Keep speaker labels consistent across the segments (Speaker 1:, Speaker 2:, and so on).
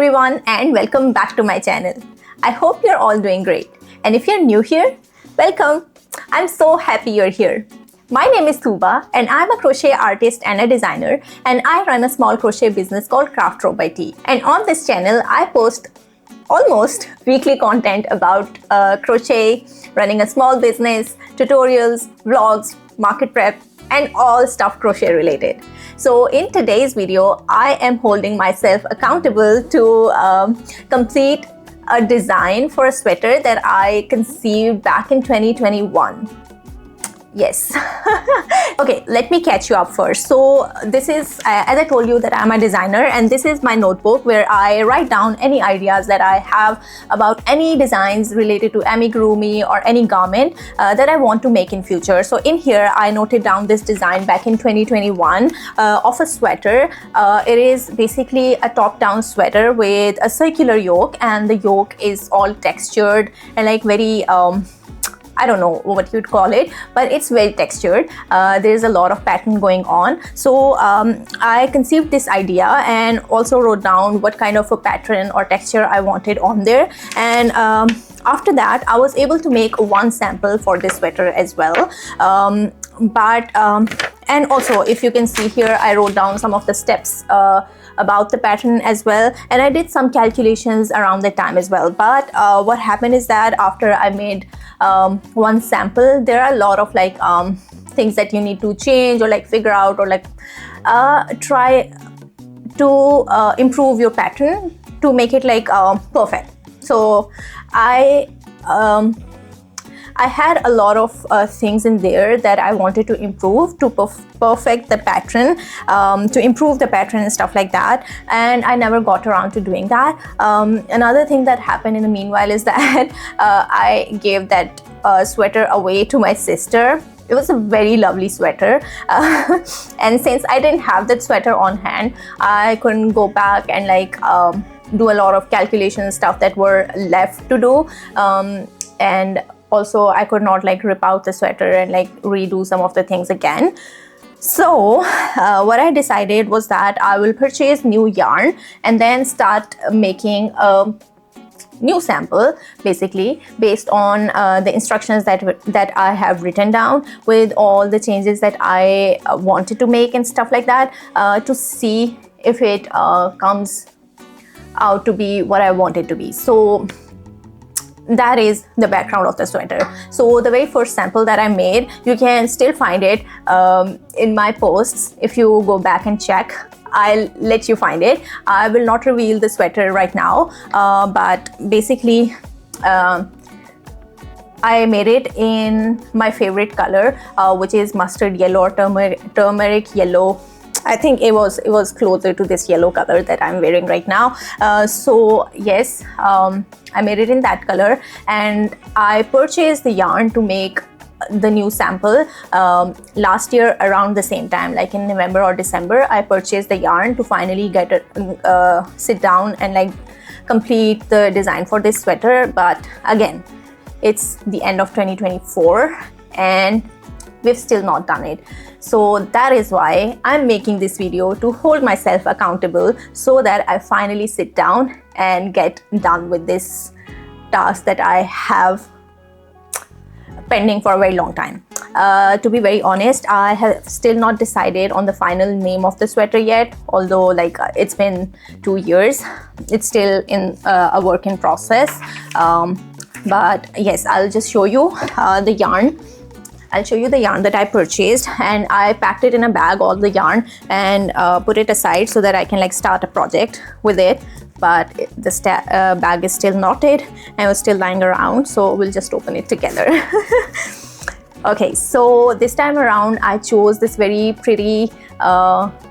Speaker 1: everyone and welcome back to my channel. I hope you're all doing great. And if you're new here, welcome. I'm so happy you're here. My name is Tuba and I'm a crochet artist and a designer, and I run a small crochet business called CrafTrovebyT. And on this channel, I post almost weekly content about crochet, running a small business, tutorials, vlogs, market prep, and all stuff crochet related. So in today's video, I am holding myself accountable to complete a design for a sweater that I conceived back in 2021. Yes. Okay, let me catch you up first. So this is, as I told you, that I'm a designer, and this is my notebook where I write down any ideas that I have about any designs related to amigurumi or any garment that I want to make in future. So in here, I noted down this design back in 2021 of a sweater. It is basically a top-down sweater with a circular yoke, and the yoke is all textured and like very I don't know what you'd call it, but it's very textured. There's a lot of pattern going on. So I conceived this idea and also wrote down what kind of a pattern or texture I wanted on there. And after that, I was able to make one sample for this sweater as well. And also, if you can see here, I wrote down some of the steps about the pattern as well, and I did some calculations around that time as well. But what happened is that after I made one sample, there are a lot of like things that you need to change or like figure out or like try to improve your pattern to make it like perfect. So I had a lot of things in there that I wanted to improve to perfect the pattern, to improve the pattern and stuff like that, and I never got around to doing that. Another thing that happened in the meanwhile is that I gave that sweater away to my sister. It was a very lovely sweater, and since I didn't have that sweater on hand, I couldn't go back and like do a lot of calculation stuff that were left to do, and also I could not like rip out the sweater and like redo some of the things again. So what I decided was that I will purchase new yarn and then start making a new sample, basically based on the instructions that I have written down with all the changes that I wanted to make and stuff like that, to see if it comes out to be what I want it to be. So that is the background of the sweater. So the very first sample that I made, you can still find it in my posts. If you go back and check, I'll let you find it. I will not reveal the sweater right now, but basically I made it in my favorite color, which is mustard yellow or turmeric yellow. I think it was closer to this yellow color that I'm wearing right now. So yes, I made it in that color, and I purchased the yarn to make the new sample last year around the same time, like in November or December. I purchased the yarn to finally get it, sit down and like complete the design for this sweater. But again, it's the end of 2024 and we've still not done it. So that is why I'm making this video, to hold myself accountable so that I finally sit down and get done with this task that I have pending for a very long time. To be very honest, I have still not decided on the final name of the sweater yet, although like it's been 2 years. It's still in a work in process. But yes, I'll just show you the yarn. I'll show you the yarn that I purchased, and I packed it in a bag, all the yarn, and put it aside so that I can like start a project with it. But the bag is still knotted and it was still lying around, so we'll just open it together. Okay, so this time around I chose this very pretty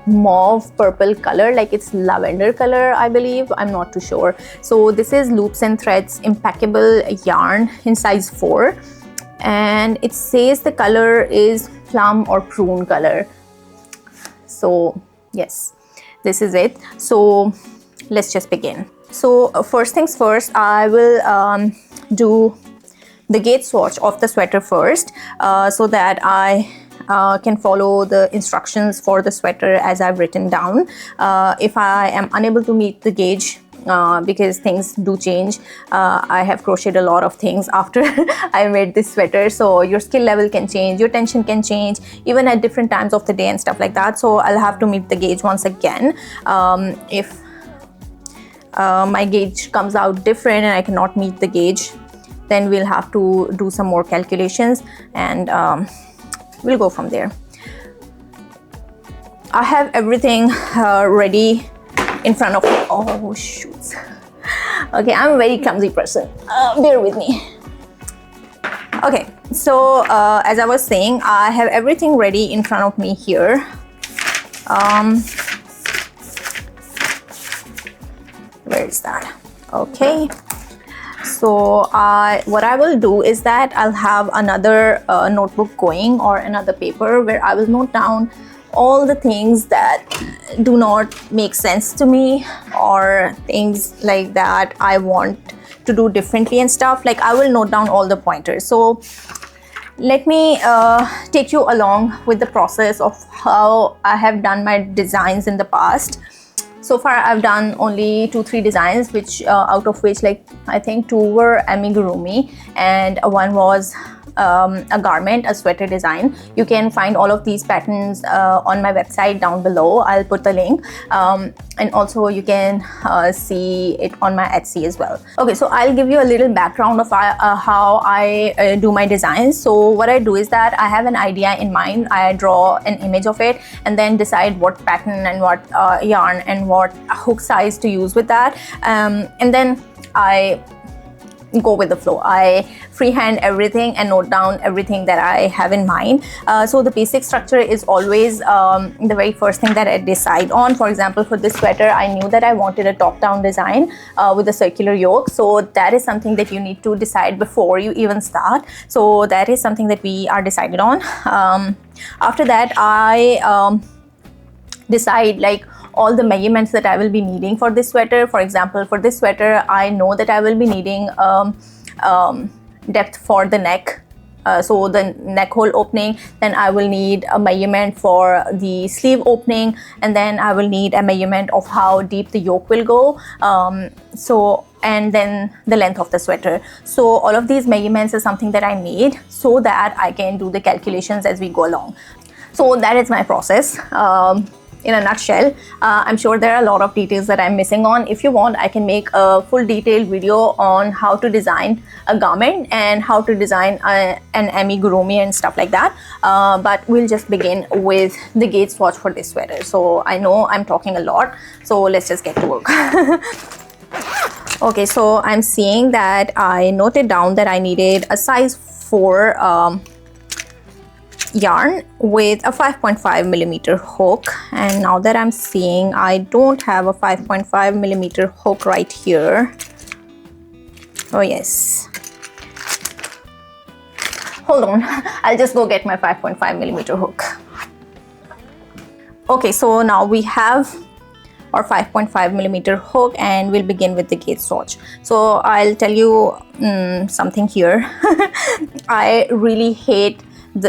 Speaker 1: mauve purple color, like it's lavender color, I believe. I'm not too sure. So this is Loops and Threads Impeccable yarn in size 4. And it says the color is plum or prune color. So yes, this is it. So let's just begin. So first things first, I will do the gauge swatch of the sweater first, so that I can follow the instructions for the sweater as I've written down. If I am unable to meet the gauge because things do change. I have crocheted a lot of things after I made this sweater, so your skill level can change, your tension can change even at different times of the day and stuff like that. So I'll have to meet the gauge once again. If my gauge comes out different and I cannot meet the gauge, then we'll have to do some more calculations, and we'll go from there. I have everything ready in front of me. Oh shoots. Okay, I'm a very clumsy person, bear with me. Okay, so as I was saying, I have everything ready in front of me here. Where is that? Okay, so what I will do is that I'll have another notebook going, or another paper, where I will note down all the things that do not make sense to me, or things like that I want to do differently and stuff. Like, I will note down all the pointers. So let me take you along with the process of how I have done my designs in the past. So far I've done only 2-3 designs, which out of which, like, I think 2 were amigurumi and one was a garment, a sweater design. You can find all of these patterns on my website down below. I'll put the link, and also you can see it on my Etsy as well. Okay, so I'll give you a little background of how I do my designs. So what I do is that I have an idea in mind, I draw an image of it, and then decide what pattern and what yarn and what hook size to use with that, and then I go with the flow. I freehand everything and note down everything that I have in mind. So the basic structure is always the very first thing that I decide on. For example, for this sweater, I knew that I wanted a top-down design with a circular yoke. So that is something that you need to decide before you even start. So that is something that we are decided on. After that, I decide like all the measurements that I will be needing for this sweater. For example, for this sweater, I know that I will be needing depth for the neck, so the neck hole opening. Then I will need a measurement for the sleeve opening, and then I will need a measurement of how deep the yoke will go. And then the length of the sweater. So all of these measurements is something that I need so that I can do the calculations as we go along. So that is my process. In a nutshell. I'm sure there are a lot of details that I'm missing on. If you want, I can make a full detailed video on how to design a garment and how to design an amigurumi and stuff like that. But we'll just begin with the gauge swatch for this sweater. So I know I'm talking a lot, so let's just get to work. Okay, so I'm seeing that I noted down that I needed a size 4 yarn with a 5.5 millimeter hook, and now that I'm seeing I don't have a 5.5 millimeter hook right here. Oh yes, hold on, I'll just go get my 5.5 millimeter hook. Okay, so now we have our 5.5 millimeter hook, and we'll begin with the gauge swatch. So I'll tell you something here. I really hate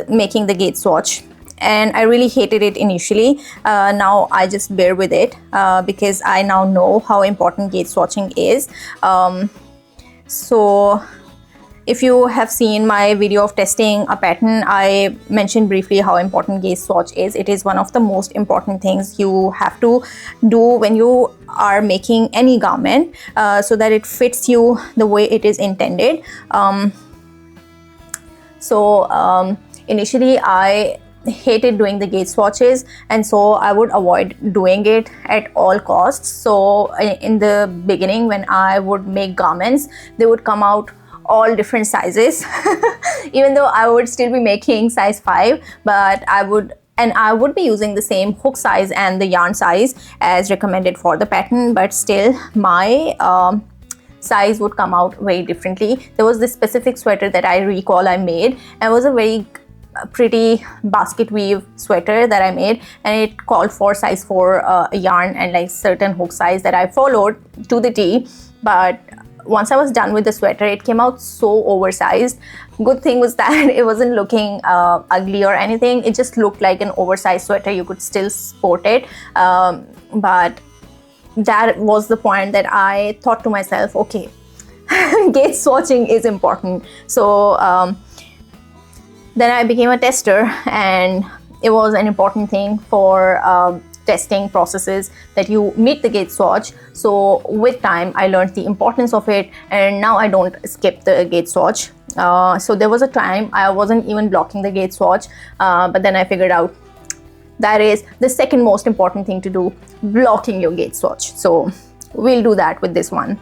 Speaker 1: making the gauge swatch, and I really hated it initially. Now I just bear with it because I now know how important gauge swatching is. So if you have seen my video of testing a pattern, I mentioned briefly how important gauge swatch is. It is one of the most important things you have to do when you are making any garment, so that it fits you the way it is intended. Initially I hated doing the gauge swatches, and so I would avoid doing it at all costs. So in the beginning, when I would make garments, they would come out all different sizes. Even though I would still be making size 5, but I would be using the same hook size and the yarn size as recommended for the pattern, but still my size would come out very differently. There was this specific sweater that I recall I made, and it was a very pretty basket weave sweater that I made, and it called for size 4 yarn and like certain hook size that I followed to the T. But once I was done with the sweater, it came out so oversized. Good thing was that it wasn't looking ugly or anything. It just looked like an oversized sweater. You could still sport it, but that was the point that I thought to myself, okay, gauge swatching is important. So then I became a tester, and it was an important thing for testing processes that you meet the gauge swatch. So with time I learned the importance of it, and now I don't skip the gauge swatch. So there was a time I wasn't even blocking the gauge swatch, but then I figured out that is the second most important thing to do, blocking your gauge swatch. So we'll do that with this one.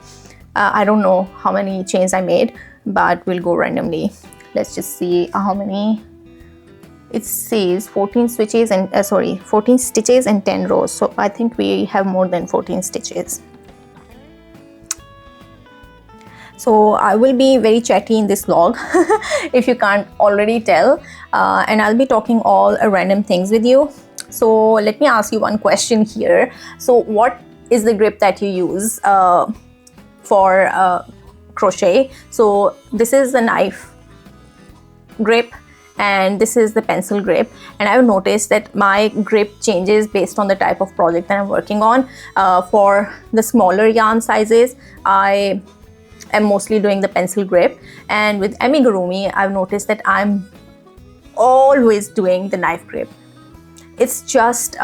Speaker 1: I don't know how many chains I made, but we'll go randomly. Let's just see how many. It says 14 stitches and 14 stitches and 10 rows. So I think we have more than 14 stitches. So I will be very chatty in this vlog if you can't already tell, and I'll be talking all random things with you. So let me ask you one question here. So what is the grip that you use for crochet? So this is the knife grip and this is the pencil grip, and I've noticed that my grip changes based on the type of project that I'm working on. For the smaller yarn sizes, I am mostly doing the pencil grip, and with amigurumi I've noticed that I'm always doing the knife grip. It's just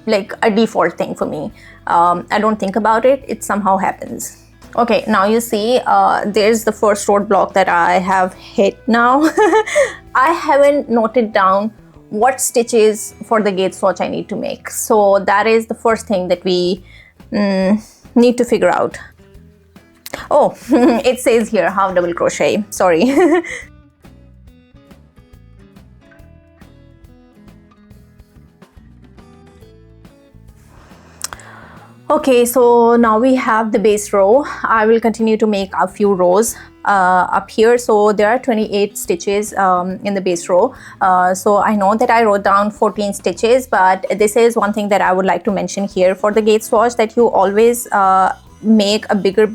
Speaker 1: like a default thing for me. I don't think about it, it somehow happens. Okay, now you see there's the first roadblock that I have hit now. I haven't noted down what stitches for the gauge swatch I need to make. So that is the first thing that we need to figure out. Oh, it says here half double crochet, sorry. Okay, so now we have the base row. I will continue to make a few rows up here. So there are 28 stitches in the base row. So I know that I wrote down 14 stitches, but this is one thing that I would like to mention here for the gauge swatch, that you always make a bigger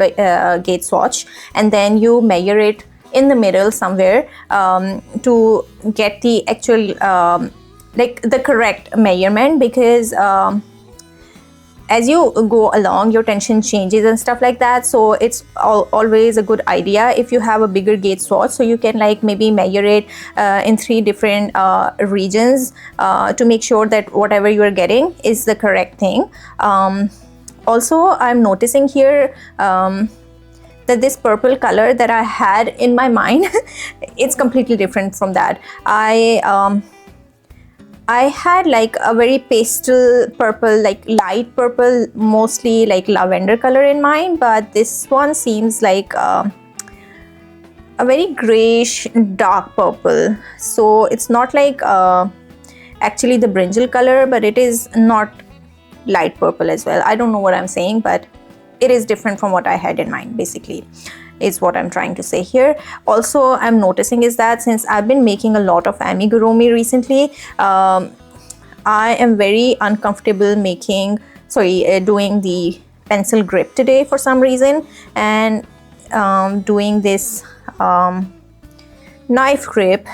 Speaker 1: gauge swatch and then you measure it in the middle somewhere to get the actual like the correct measurement, because as you go along your tension changes and stuff like that. So it's always a good idea if you have a bigger gauge swatch, so you can like maybe measure it in 3 different regions to make sure that whatever you are getting is the correct thing. Also, I'm noticing here that this purple color that I had in my mind, it's completely different from that. I had like a very pastel purple, like light purple, mostly like lavender color in mind, but this one seems like a very grayish dark purple. So it's not like actually the brinjal color, but it is not light purple as well. I don't know what I'm saying, but it is different from what I had in mind, basically, is what I'm trying to say here. Also, I'm noticing is that since I've been making a lot of amigurumi recently, I am very uncomfortable doing the pencil grip today for some reason, and doing this knife grip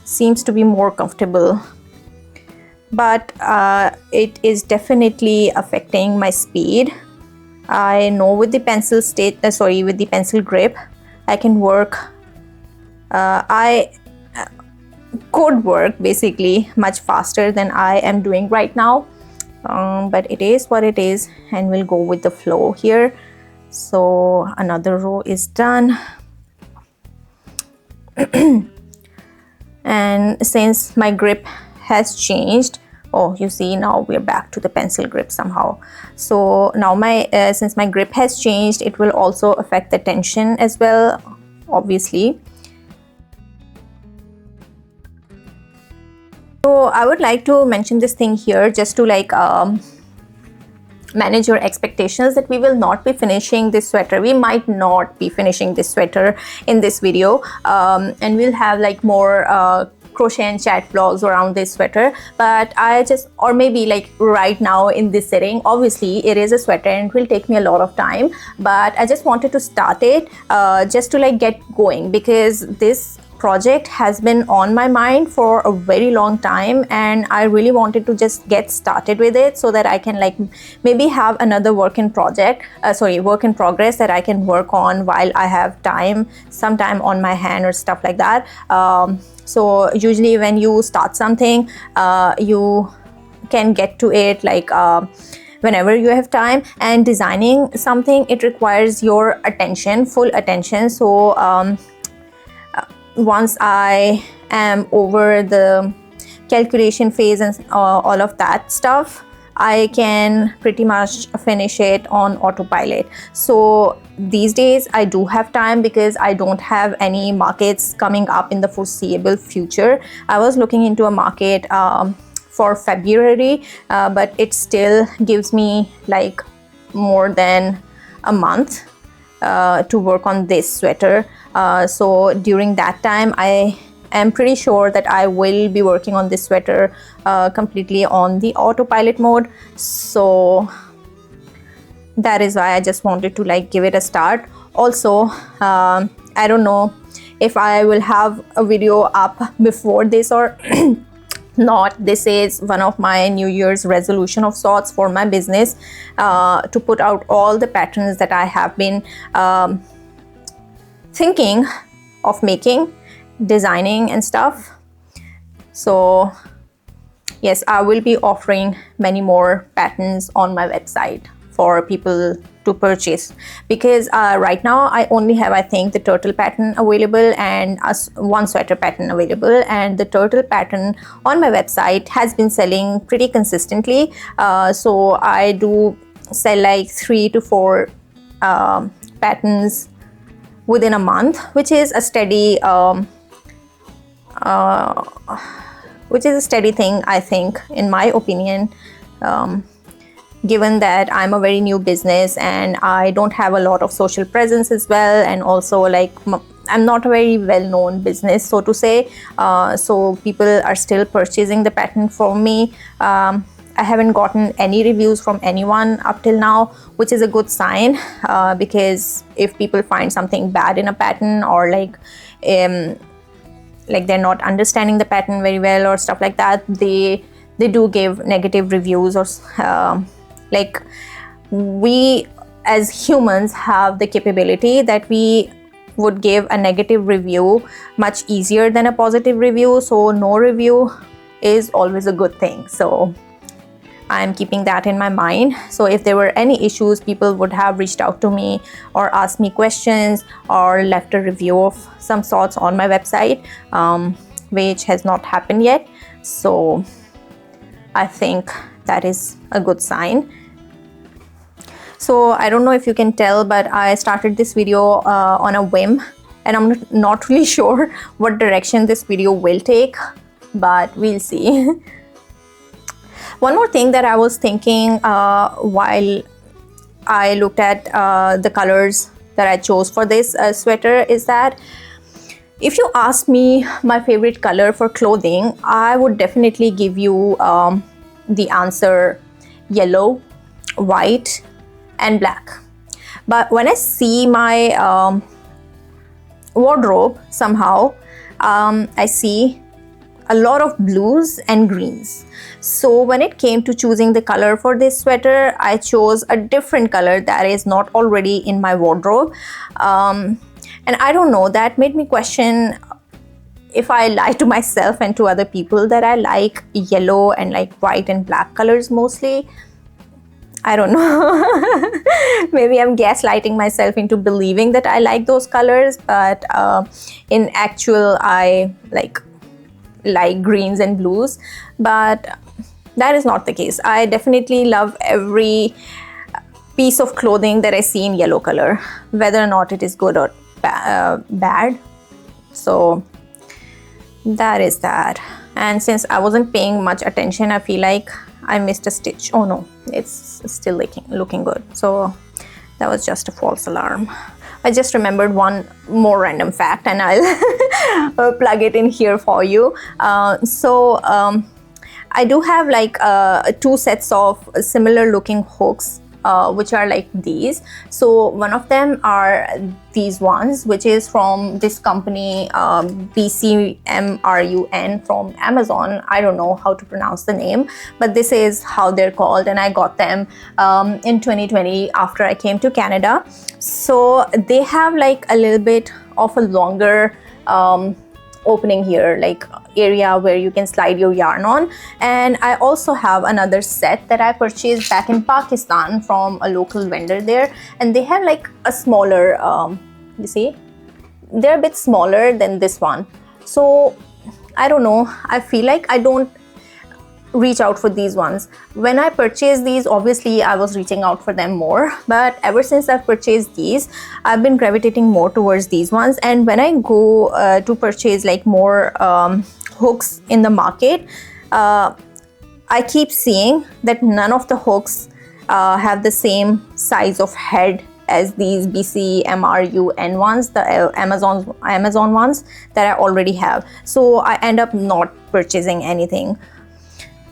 Speaker 1: seems to be more comfortable, but it is definitely affecting my speed. I know with the pencil with the pencil grip I can work, I could work basically much faster than I am doing right now, but it is what it is, and we'll go with the flow here. So another row is done. And since my grip has changed, oh, you see, now we're back to the pencil grip somehow. So now since my grip has changed, it will also affect the tension as well, obviously. So I would like to mention this thing here just to like manage your expectations, that we will not be finishing this sweater. We might not be finishing this sweater in this video, and we'll have like more crochet and chat vlogs around this sweater. But or maybe like right now in this setting, obviously it is a sweater and it will take me a lot of time, but I just wanted to start it just to like get going, because this project has been on my mind for a very long time, and I really wanted to just get started with it so that I can like maybe have another work in progress that I can work on while I have some time on my hand or stuff like that. So usually when you start something, you can get to it like whenever you have time, and designing something, it requires your attention, full attention. So once I am over the calculation phase and all of that stuff, I can pretty much finish it on autopilot. So these days I do have time because I don't have any markets coming up in the foreseeable future. I was looking into a market for February, but it still gives me like more than a month to work on this sweater. So during that time, I am pretty sure that I will be working on this sweater completely on the autopilot mode. So that is why I just wanted to like give it a start. Also, I don't know if I will have a video up before this or not. This is one of my New Year's resolution of sorts for my business, to put out all the patterns that I have been thinking of making, designing and stuff. So yes, I will be offering many more patterns on my website for people to purchase, because right now I only have, I think, the turtle pattern available and one sweater pattern available, and the turtle pattern on my website has been selling pretty consistently. So I do sell like 3 to 4 patterns within a month, which is a steady thing, I think, in my opinion, given that I'm a very new business and I don't have a lot of social presence as well, and also like I'm not a very well-known business, so to say. So people are still purchasing the pattern for me. I haven't gotten any reviews from anyone up till now, which is a good sign, because if people find something bad in a pattern, or like they're not understanding the pattern very well or stuff like that, they do give negative reviews. Or like, we as humans have the capability that we would give a negative review much easier than a positive review. So no review is always a good thing. So I'm keeping that in my mind. So if there were any issues, people would have reached out to me or asked me questions or left a review of some sorts on my website, which has not happened yet. So I think that is a good sign. So I don't know if you can tell, but I started this video on a whim, and I'm not really sure what direction this video will take, but we'll see. One more thing that I was thinking while I looked at the colors that I chose for this sweater is that if you ask me my favorite color for clothing, I would definitely give you the answer yellow, white and black. But when I see my wardrobe, somehow I see a lot of blues and greens. So when it came to choosing the color for this sweater, I chose a different color that is not already in my wardrobe. And I don't know, that made me question if I lie to myself and to other people that I like yellow and like white and black colors mostly. I don't know. Maybe I'm gaslighting myself into believing that I like those colors, but in actual I like greens and blues. But that is not the case. I definitely love every piece of clothing that I see in yellow color, whether or not it is good or bad. So that is that. And since I wasn't paying much attention, I feel like I missed a stitch. Oh no, it's still looking good. So that was just a false alarm. I just remembered one more random fact, and I'll plug it in here for you. I do have like 2 sets of similar looking hooks which are like these. So one of them are these ones, which is from this company, BCMRUN, from Amazon. I don't know how to pronounce the name, but this is how they're called, and I got them in 2020 after I came to Canada. So they have like a little bit of a longer opening here, like area where you can slide your yarn on. And I also have another set that I purchased back in Pakistan from a local vendor there, and they have like a smaller, you see, they're a bit smaller than this one. So I don't know, I feel like I don't reach out for these ones. When I purchased these, obviously I was reaching out for them more, but ever since I've purchased these, I've been gravitating more towards these ones. And when I go to purchase like more hooks in the market, I keep seeing that none of the hooks have the same size of head as these BCMRUN ones, the Amazon ones that I already have. So I end up not purchasing anything.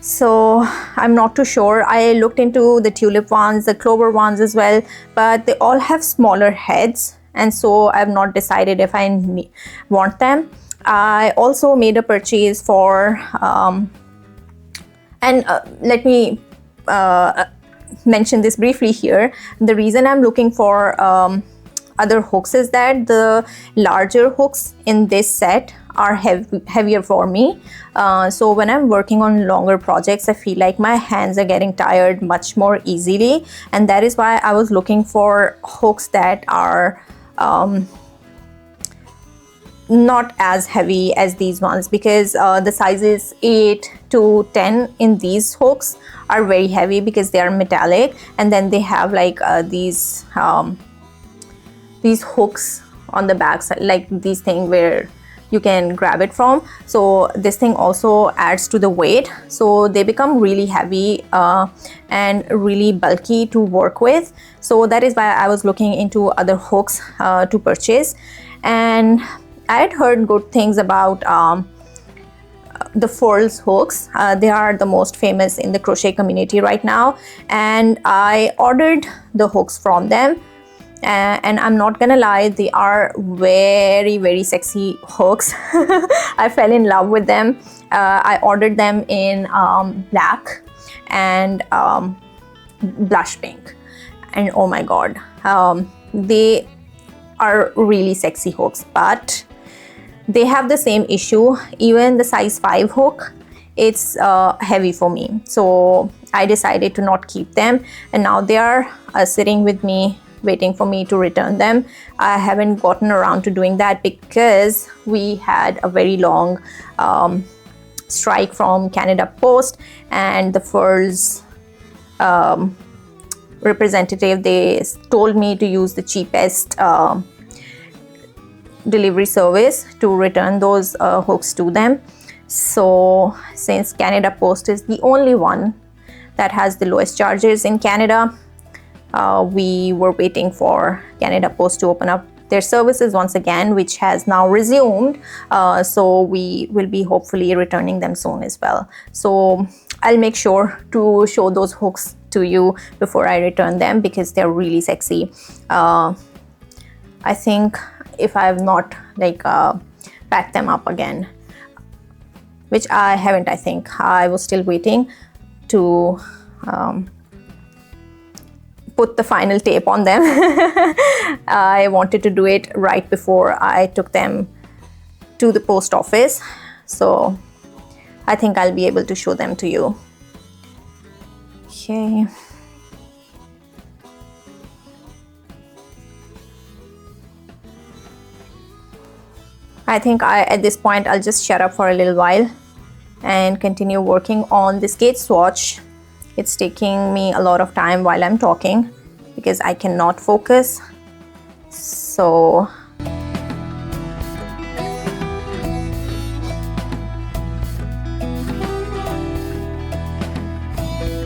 Speaker 1: So I'm not too sure. I looked into the tulip ones, the clover ones as well, but they all have smaller heads, and so I've not decided if I want them. I also made a purchase for let me mention this briefly here. The reason I'm looking for other hooks is that the larger hooks in this set are heavier for me. So when I'm working on longer projects, I feel like my hands are getting tired much more easily, and that is why I was looking for hooks that are not as heavy as these ones, because the sizes 8 to 10 in these hooks are very heavy because they are metallic, and then they have like these hooks on the back side, like these things where you can grab it from. So this thing also adds to the weight, so they become really heavy and really bulky to work with. So that is why I was looking into other hooks to purchase. And I had heard good things about the Furls hooks. They are the most famous in the crochet community right now, and I ordered the hooks from them. And I'm not gonna lie, they are very, very sexy hooks. I fell in love with them. I ordered them in black and blush pink, and oh my god, they are really sexy hooks, but they have the same issue. Even the size 5 hook, it's heavy for me, so I decided to not keep them, and now they are sitting with me waiting for me to return them. I haven't gotten around to doing that because we had a very long strike from Canada Post, and the Furls representative, they told me to use the cheapest delivery service to return those hooks to them. So since Canada Post is the only one that has the lowest charges in Canada, we were waiting for Canada Post to open up their services once again, which has now resumed. So we will be hopefully returning them soon as well. So I'll make sure to show those hooks to you before I return them, because they're really sexy. I think if I have not like packed them up again, which I haven't, I think I was still waiting to put the final tape on them. I wanted to do it right before I took them to the post office, so I think I'll be able to show them to you. Okay. I think at this point I'll just shut up for a little while and continue working on this gauge swatch. It's taking me a lot of time while I'm talking because I cannot focus. So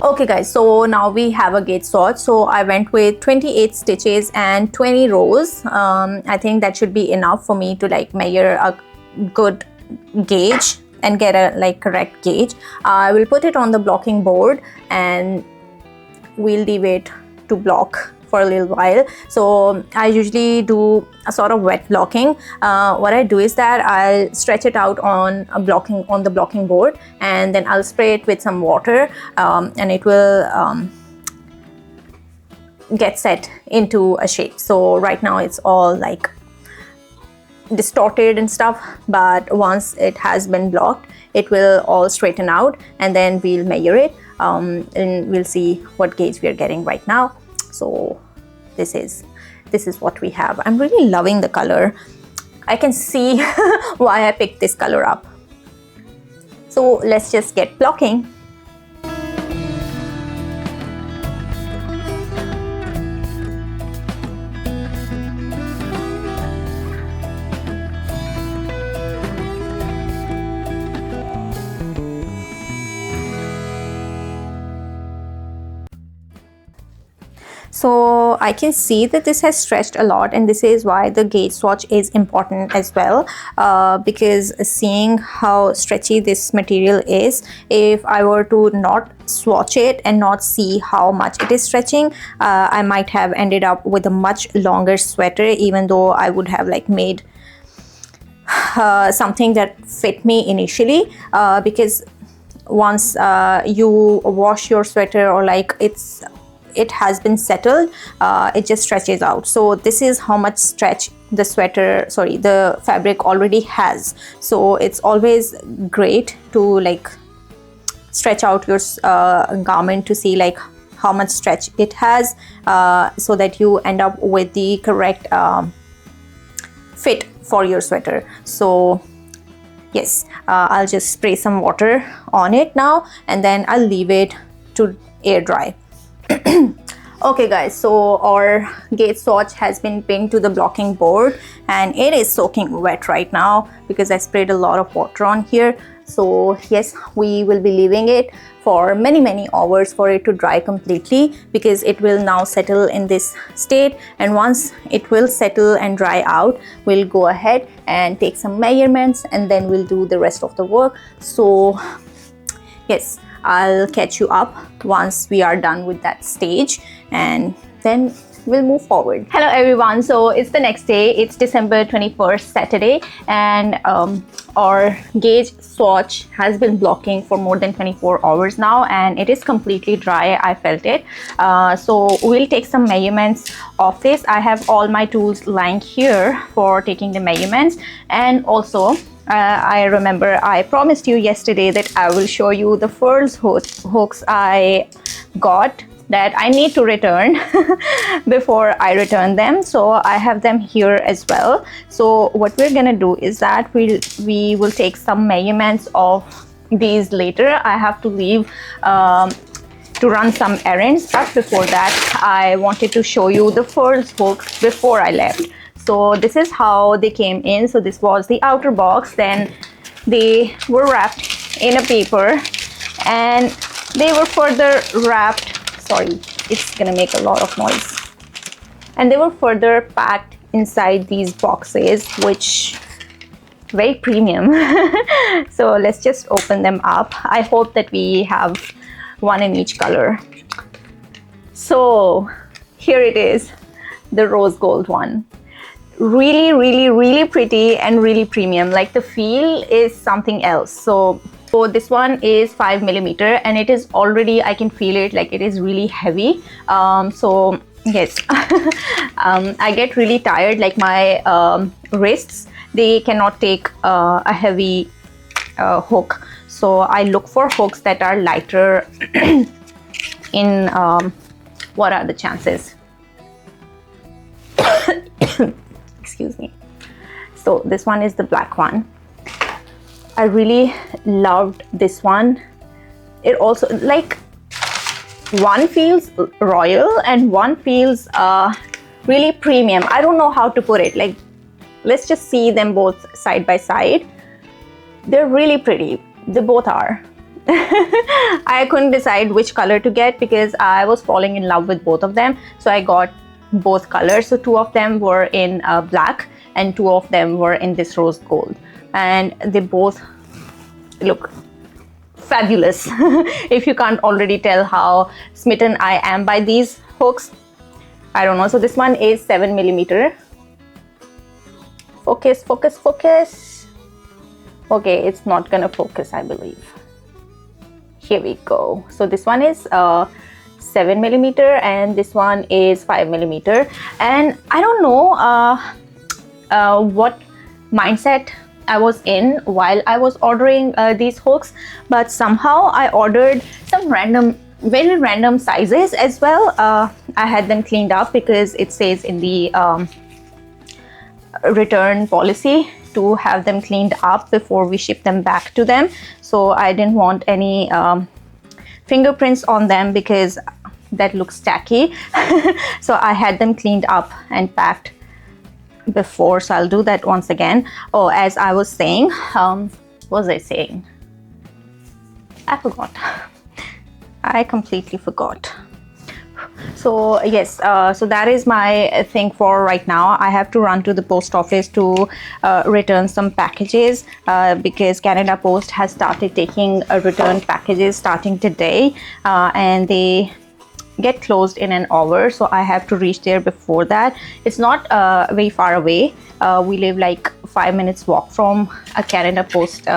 Speaker 1: okay guys, so now we have a gauge swatch. So I went with 28 stitches and 20 rows. I think that should be enough for me to like measure a good gauge and get a like correct gauge. I will put it on the blocking board and we'll leave it to block for a little while. So I usually do a sort of wet blocking. What I do is that I'll stretch it out on the blocking board, and then I'll spray it with some water, and it will get set into a shape. So right now it's all like distorted and stuff, but once it has been blocked, it will all straighten out, and then we'll measure it, and we'll see what gauge we are getting right now. So this is what we have. I'm really loving the color. I can see why I picked this color up. So let's just get blocking. So I can see that this has stretched a lot, and this is why the gauge swatch is important as well, because seeing how stretchy this material is, if I were to not swatch it and not see how much it is stretching, I might have ended up with a much longer sweater, even though I would have like made something that fit me initially, because once you wash your sweater, or like it has been settled, it just stretches out. So this is how much stretch the fabric already has. So it's always great to like stretch out your garment to see like how much stretch it has, so that you end up with the correct fit for your sweater. So yes, I'll just spray some water on it now, and then I'll leave it to air dry. Okay guys, so our gauge swatch has been pinned to the blocking board, and it is soaking wet right now because I sprayed a lot of water on here. So yes, we will be leaving it for many hours for it to dry completely, because it will now settle in this state, and once it will settle and dry out, we'll go ahead and take some measurements, and then we'll do the rest of the work. So yes, I'll catch you up once we are done with that stage, and then we'll move forward. Hello everyone, so it's the next day. It's December 21st, Saturday, and our gauge swatch has been blocking for more than 24 hours now, and it is completely dry. I felt it. So we'll take some measurements of this. I have all my tools lying here for taking the measurements, and also I remember I promised you yesterday that I will show you the furls hooks I got that I need to return before I return them. So I have them here as well. So what we're gonna do is that we will take some measurements of these later. I have to leave to run some errands, but before that I wanted to show you the furls hooks before I left. So this is how they came in. So this was the outer box, then they were wrapped in a paper, and they were further wrapped, sorry, it's gonna make a lot of noise, and they were further packed inside these boxes, which very premium. So let's just open them up. I hope that we have one in each color. So here it is, the rose gold one. Really pretty and really premium. Like the feel is something else. So this one is 5mm, and it is already, I can feel it, like it is really heavy. So yes, I get really tired, like my wrists, they cannot take a heavy hook. So I look for hooks that are lighter in what are the chances? Excuse me. So this one is the black one. I really loved this one. It also, like, one feels royal and one feels really premium. I don't know how to put it. Like, let's just see them both side by side. They're really pretty. They both are. I couldn't decide which color to get because I was falling in love with both of them. So I got both colors. So two of them were in black and two of them were in this rose gold, and they both look fabulous. If you can't already tell how smitten I am by these hooks. I don't know. So this one is 7mm. Focus, focus, focus. Okay, it's not gonna focus, I believe. Here we go. So this one is 7mm and this one is 5mm. And I don't know what mindset I was in while I was ordering these hooks, but somehow I ordered some very random sizes as well. I had them cleaned up because it says in the return policy to have them cleaned up before we ship them back to them. So I didn't want any fingerprints on them because that looks tacky. So I had them cleaned up and packed before, so I'll do that once again. Oh, as I was saying, what was I saying? I forgot. I completely forgot. So yes, so that is my thing for right now. I have to run to the post office to return some packages because Canada Post has started taking return packages starting today, and they get closed in an hour, so I have to reach there before that. It's not very far away. We live like 5 minutes walk from a Canada Post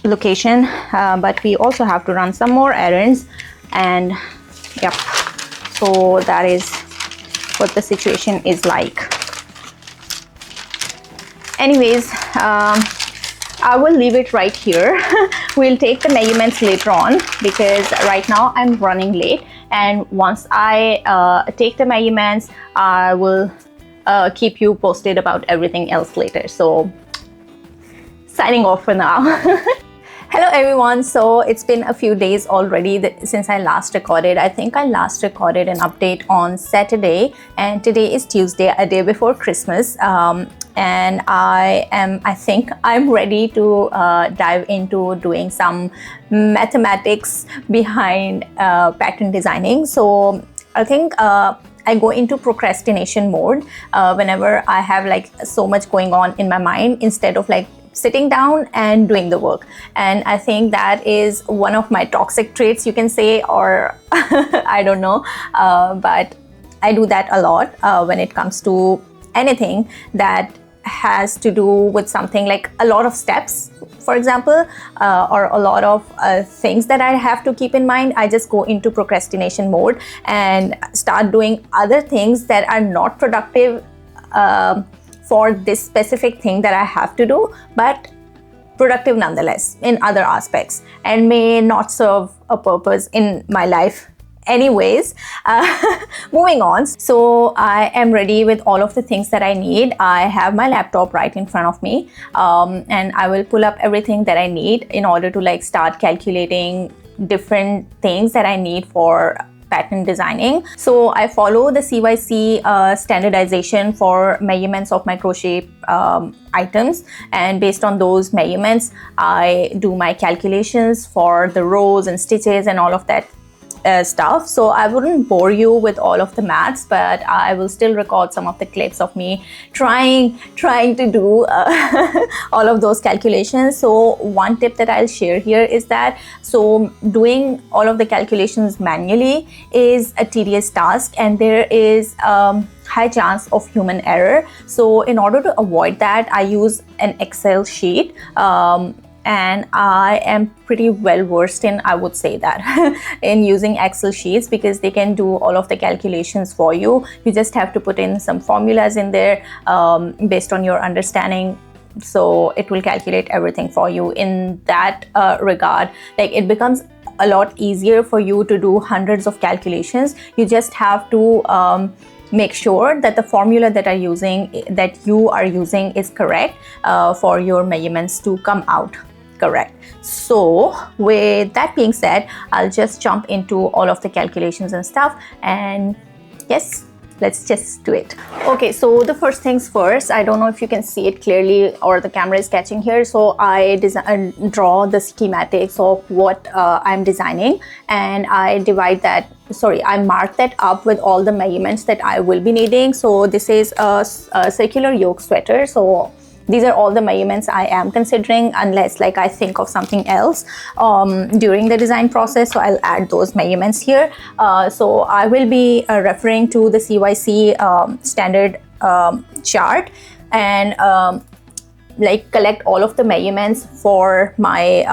Speaker 1: location, but we also have to run some more errands, and yep, so that is what the situation is like. Anyways, I will leave it right here. We'll take the measurements later on because right now I'm running late, and once I take the measurements, I will keep you posted about everything else later. So signing off for now. Hello everyone. So it's been a few days already since I last recorded. I think I last recorded an update on Saturday, and today is Tuesday, a day before Christmas. And I think I'm ready to dive into doing some mathematics behind pattern designing. So I think I go into procrastination mode whenever I have like so much going on in my mind, instead of like sitting down and doing the work. And I think that is one of my toxic traits, you can say, or I don't know, but I do that a lot when it comes to anything that has to do with something like a lot of steps, for example, or a lot of things that I have to keep in mind. I just go into procrastination mode and start doing other things that are not productive for this specific thing that I have to do, but productive nonetheless in other aspects, and may not serve a purpose in my life anyways. Moving on. So I am ready with all of the things that I need. I have my laptop right in front of me, and I will pull up everything that I need in order to like start calculating different things that I need for pattern designing. So I follow the CYC standardization for measurements of my crochet items, and based on those measurements I do my calculations for the rows and stitches and all of that stuff. So I wouldn't bore you with all of the maths, but I will still record some of the clips of me trying to do all of those calculations. So one tip that I'll share here is that doing all of the calculations manually is a tedious task, and there is high chance of human error. So in order to avoid that, I use an Excel sheet, and I am pretty well versed in, I would say that, in using Excel sheets, because they can do all of the calculations for you. You just have to put in some formulas in there based on your understanding. So it will calculate everything for you. In that regard, like, it becomes a lot easier for you to do hundreds of calculations. You just have to make sure that the formula that you are using is correct for your measurements to come out correct. So with that being said, I'll just jump into all of the calculations and stuff, and yes, let's just do it. Okay, so the first things first, I don't know if you can see it clearly or the camera is catching here. So I draw the schematics of what I'm designing, and I I mark that up with all the measurements that I will be needing. So this is a circular yoke sweater. So these are all the measurements I am considering, unless like I think of something else during the design process, so I'll add those measurements here. So I will be referring to the CYC standard chart and like collect all of the measurements for my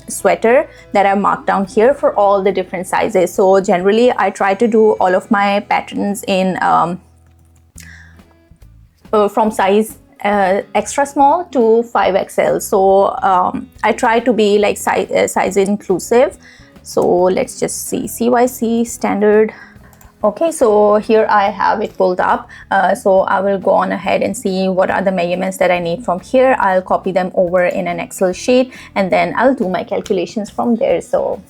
Speaker 1: sweater that I marked down here for all the different sizes. So generally I try to do all of my patterns in from size extra small to 5XL. So I try to be like size inclusive. So let's just see CYC standard. Okay, so here I have it pulled up. So I will go on ahead and see what are the measurements that I need from here. I'll copy them over in an Excel sheet and then I'll do my calculations from there. So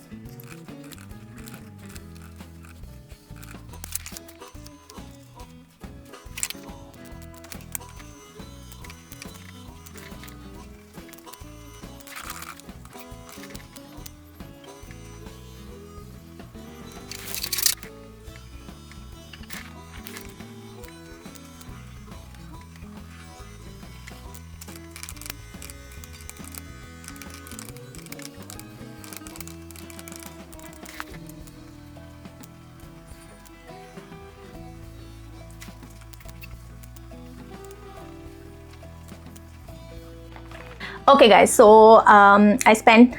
Speaker 1: okay guys, so I spent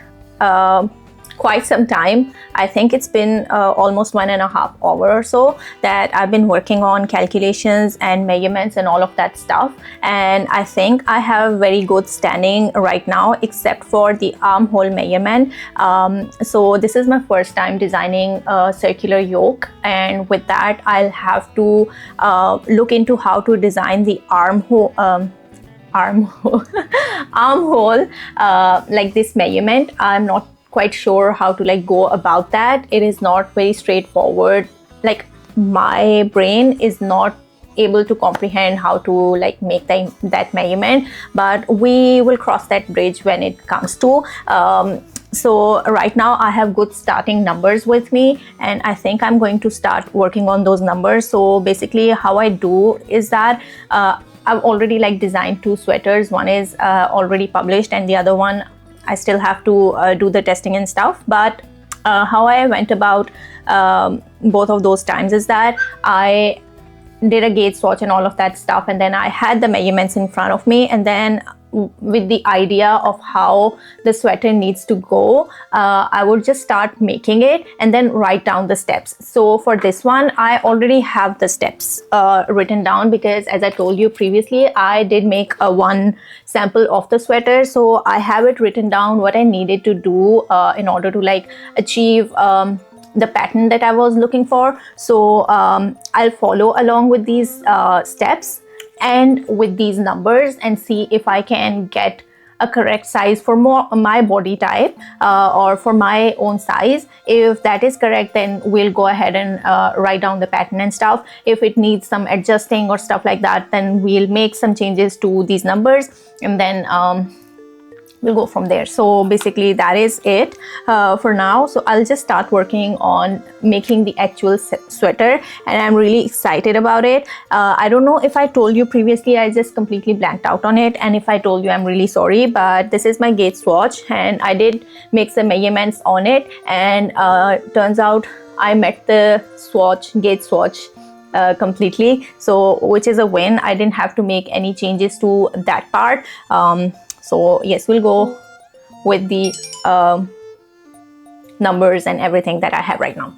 Speaker 1: quite some time. I think it's been almost 1.5 hours or so that I've been working on calculations and measurements and all of that stuff, and I think I have very good standing right now except for the armhole measurement. So this is my first time designing a circular yoke, and with that I'll have to look into how to design the armhole like this measurement. I'm not quite sure how to like go about that. It is not very straightforward. Like my brain is not able to comprehend how to like make that measurement, but we will cross that bridge when it comes to. So right now I have good starting numbers with me, and I think I'm going to start working on those numbers. So basically how I do is that I've already like designed 2 sweaters. One is already published and the other one I still have to do the testing and stuff. But how I went about both of those times is that I did a gauge swatch and all of that stuff, and then I had the measurements in front of me, and then with the idea of how the sweater needs to go, I would just start making it and then write down the steps. So for this one I already have the steps written down, because as I told you previously, I did make one sample of the sweater, so I have it written down what I needed to do in order to like achieve the pattern that I was looking for. So I'll follow along with these steps and with these numbers and see if I can get a correct size for my body type or for my own size. If that is correct, then we'll go ahead and write down the pattern and stuff. If it needs some adjusting or stuff like that, then we'll make some changes to these numbers, and then we'll go from there. So basically that is it for now. So I'll just start working on making the actual sweater, and I'm really excited about it. I don't know if I told you previously, I just completely blanked out on it, and if I told you, I'm really sorry, but this is my gauge swatch and I did make some measurements on it, and turns out I met the gauge swatch completely, so which is a win. I didn't have to make any changes to that part. So yes, we'll go with the numbers and everything that I have right now.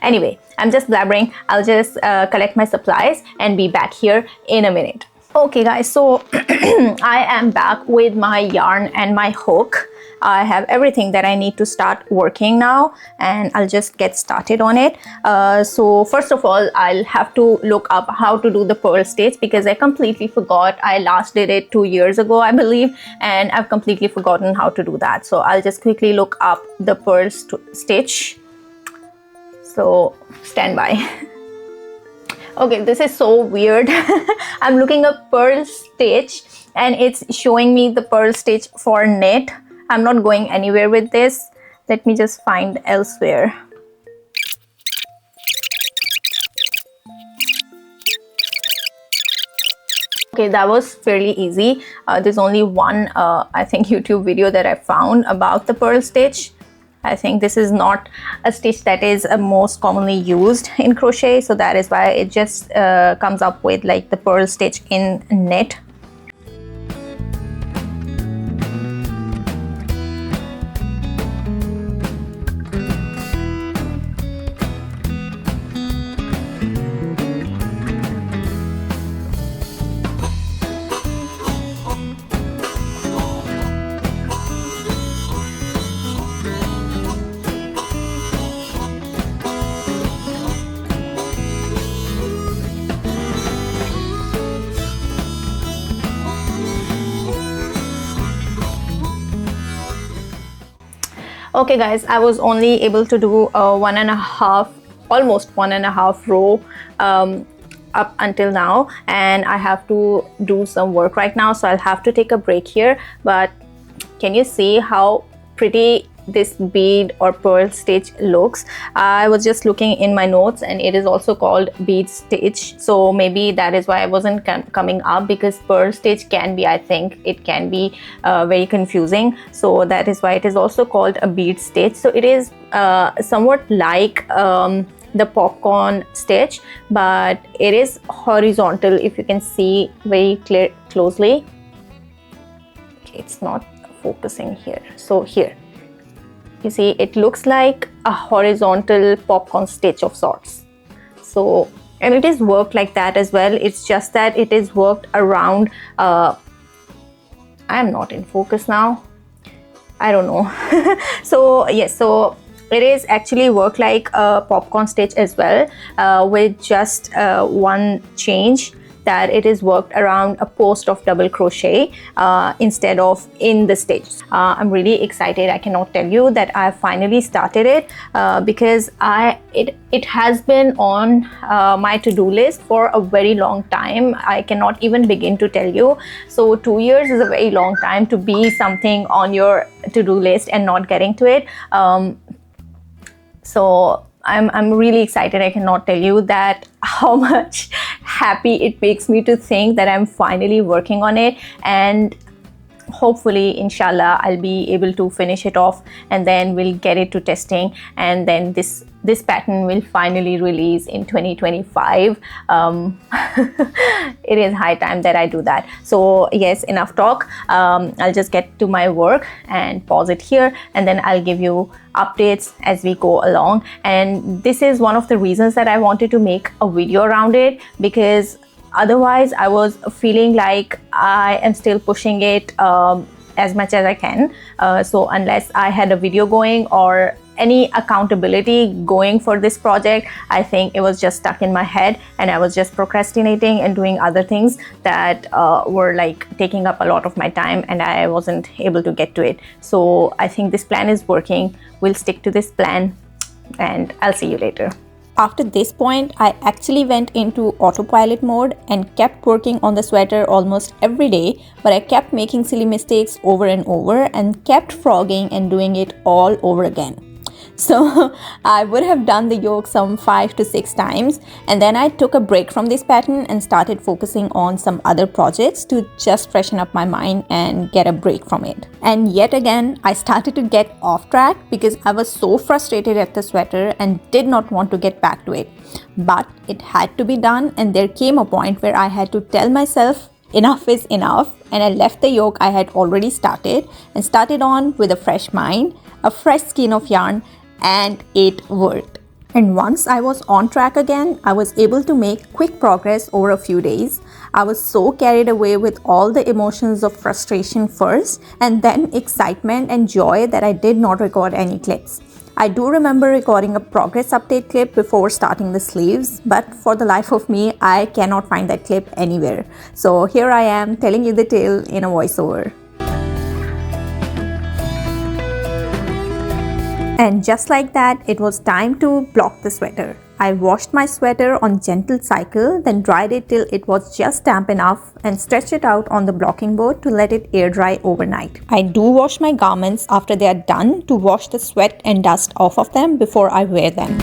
Speaker 1: Anyway, I'm just blabbering. I'll just collect my supplies and be back here in a minute. Okay guys, so I am back with my yarn and my hook. I have everything that I need to start working now, and I'll just get started on it. So first of all, I'll have to look up how to do the purl stitch, because I completely forgot. I last did it 2 years ago, I believe, and I've completely forgotten how to do that. So I'll just quickly look up the purl stitch. So stand by. Okay, this is so weird. I'm looking up purl stitch and it's showing me the purl stitch for knit. I'm not going anywhere with this. Let me just find elsewhere. Okay, that was fairly easy. There's only one, I think, YouTube video that I found about the purl stitch. I think this is not a stitch that is most commonly used in crochet, so that is why it just comes up with like the purl stitch in knit. Okay guys, I was only able to do almost one and a half row up until now, and I have to do some work right now, so I'll have to take a break here. But can you see how pretty this bead or purl stitch looks? I was just looking in my notes, and it is also called bead stitch, so maybe that is why I wasn't coming up, because purl stitch can be, I think it can be very confusing, so that is why it is also called a bead stitch. So it is somewhat like the popcorn stitch, but it is horizontal, if you can see very closely. Okay, it's not focusing here. So here you see it looks like a horizontal popcorn stitch of sorts. So, and it is worked like that as well. It's just that it is worked around I am not in focus now, I don't know. So yes, so it is actually worked like a popcorn stitch as well, with just one change, that it is worked around a post of double crochet instead of in the stitch. I'm really excited. I cannot tell you that I finally started it, because it has been on my to-do list for a very long time. I cannot even begin to tell you. So 2 years is a very long time to be something on your to-do list and not getting to it. So I'm really excited. I cannot tell you that how much happy it makes me to think that I'm finally working on it, and hopefully inshallah I'll be able to finish it off, and then we'll get it to testing, and then this pattern will finally release in 2025. It is high time that I do that. So yes, enough talk. I'll just get to my work and pause it here, and then I'll give you updates as we go along. And this is one of the reasons that I wanted to make a video around it, because otherwise I was feeling like I am still pushing it as much as I can. So unless I had a video going or any accountability going for this project, I think it was just stuck in my head, and I was just procrastinating and doing other things that were like taking up a lot of my time, and I wasn't able to get to it. So I think this plan is working. We'll stick to this plan, and I'll see you later. After this point, I actually went into autopilot mode and kept working on the sweater almost every day, but I kept making silly mistakes over and over and kept frogging and doing it all over again. So I would have done the yoke some 5 to 6 times, and then I took a break from this pattern and started focusing on some other projects to just freshen up my mind and get a break from it. And yet again, I started to get off track because I was so frustrated at the sweater and did not want to get back to it. But it had to be done, and there came a point where I had to tell myself enough is enough, and I left the yoke I had already started and started on with a fresh mind, a fresh skein of yarn, and it worked. And once I was on track again, I was able to make quick progress over a few days. I was so carried away with all the emotions of frustration first, and then excitement and joy, that I did not record any clips. I do remember recording a progress update clip before starting the sleeves, but for the life of me, I cannot find that clip anywhere. So here I am telling you the tale in a voiceover. And just like that, it was time to block the sweater. I washed my sweater on gentle cycle, then dried it till it was just damp enough and stretched it out on the blocking board to let it air dry overnight. I do wash my garments after they are done to wash the sweat and dust off of them before I wear them.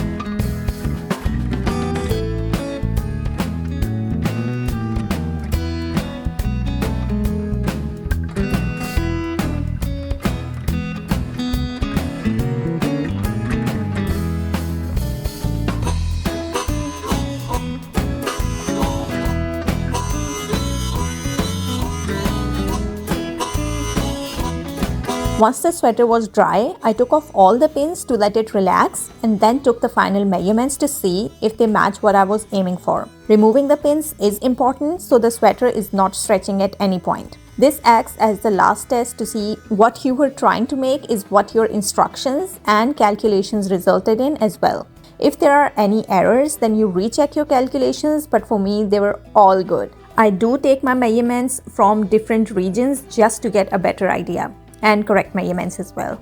Speaker 1: Once the sweater was dry, I took off all the pins to let it relax and then took the final measurements to see if they match what I was aiming for. Removing the pins is important so the sweater is not stretching at any point. This acts as the last test to see what you were trying to make is what your instructions and calculations resulted in as well. If there are any errors, then you recheck your calculations, but for me, they were all good. I do take my measurements from different regions just to get a better idea, and correct measurements as well.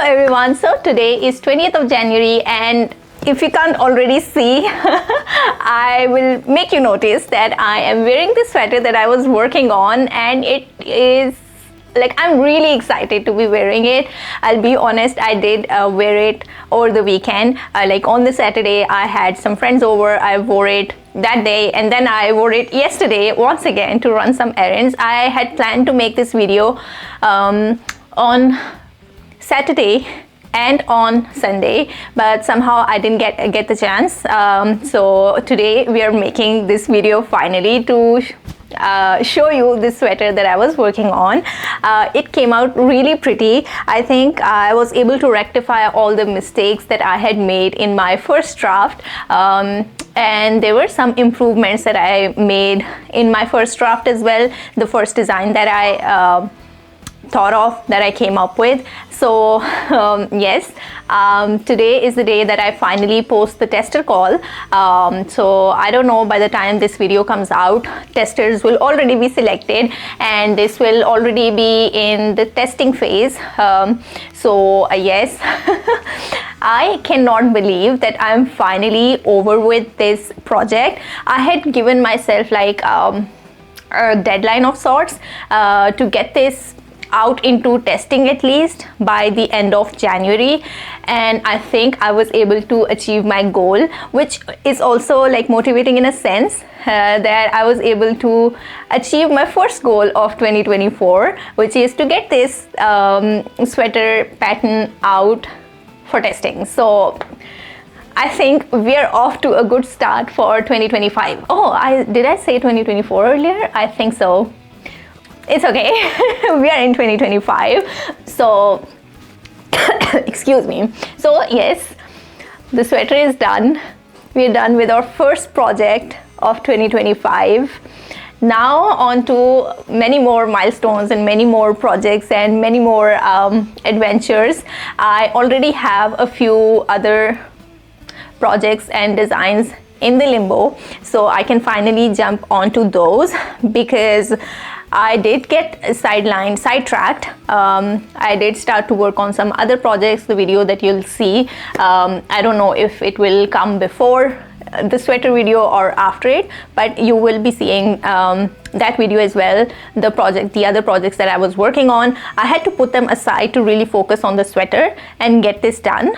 Speaker 1: Everyone, so today is 20th of January and if you can't already see, I will make you notice that I am wearing this sweater that I was working on, and it is like I'm really excited to be wearing it. I'll be honest, I did wear it over the weekend. Like on the Saturday, I had some friends over, I wore it that day, and then I wore it yesterday once again to run some errands. I had planned to make this video on Saturday and on Sunday, but somehow I didn't get the chance. So today we are making this video finally to show you this sweater that I was working on. It came out really pretty. I think I was able to rectify all the mistakes that I had made in my first draft, and there were some improvements that I made in my first draft as well, the first design that I thought of, that I came up with. So yes, today is the day that I finally post the tester call. So I don't know, by the time this video comes out, testers will already be selected and this will already be in the testing phase. So yes, I cannot believe that I'm finally over with this project. I had given myself like a deadline of sorts to get this out into testing at least by the end of January, and I think I was able to achieve my goal, which is also like motivating in a sense that I was able to achieve my first goal of 2024, which is to get this sweater pattern out for testing. So I think we are off to a good start for 2025. Oh, did I say 2024 earlier? I think so. It's okay. We are in 2025, so excuse me. So yes, the sweater is done. We're done with our first project of 2025. Now on to many more milestones and many more projects and many more adventures. I already have a few other projects and designs in the limbo, so I can finally jump onto those because I did get sidetracked. I did start to work on some other projects, the video that you'll see. I don't know if it will come before the sweater video or after it, but you will be seeing that video as well, the other projects that I was working on. I had to put them aside to really focus on the sweater and get this done.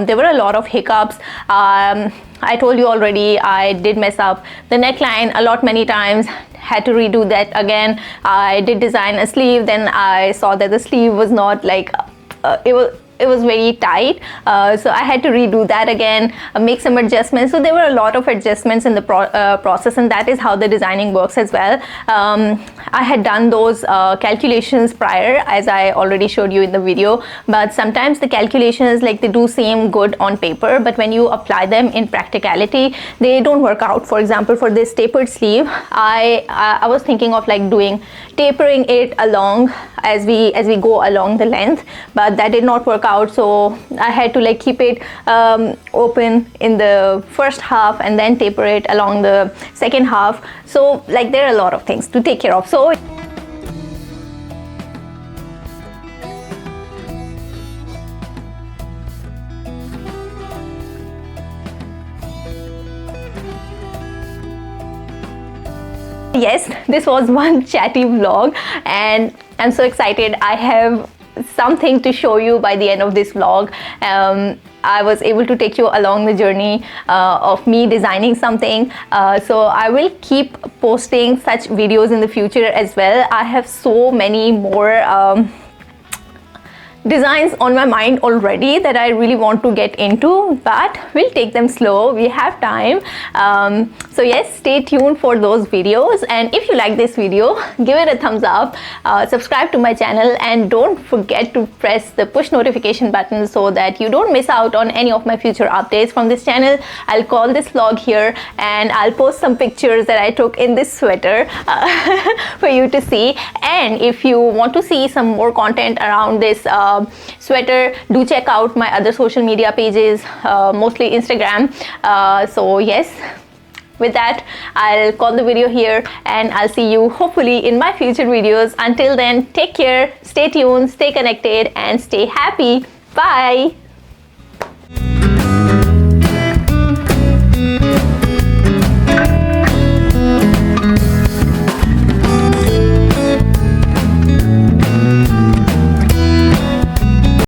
Speaker 1: There were a lot of hiccups. I told you already, I did mess up the neckline many times, had to redo that again. I did design a sleeve, then I saw that the sleeve was not like, it was very tight, so I had to redo that again, make some adjustments. So there were a lot of adjustments in the process, and that is how the designing works as well. I had done those calculations prior, as I already showed you in the video, but sometimes the calculations, like, they do seem good on paper, but when you apply them in practicality, they don't work out. For example, for this tapered sleeve, I was thinking of like tapering it along as we go along the length, but that did not work out. So I had to like keep it open in the first half and then taper it along the second half. So like there are a lot of things to take care of. So Yes, this was one chatty vlog, and I'm so excited. I have something to show you by the end of this vlog. I was able to take you along the journey of me designing something. So I will keep posting such videos in the future as well. I have so many more designs on my mind already that I really want to get into, but we'll take them slow. We have time. So yes, stay tuned for those videos, and if you like this video, give it a thumbs up, subscribe to my channel, and don't forget to press the push notification button so that you don't miss out on any of my future updates from this channel. I'll call this vlog here, and I'll post some pictures that I took in this sweater for you to see. And if you want to see some more content around this sweater, do check out my other social media pages, mostly Instagram. So yes, with that, I'll call the video here, and I'll see you hopefully in my future videos. Until then, take care, stay tuned, stay connected, and stay happy. Bye.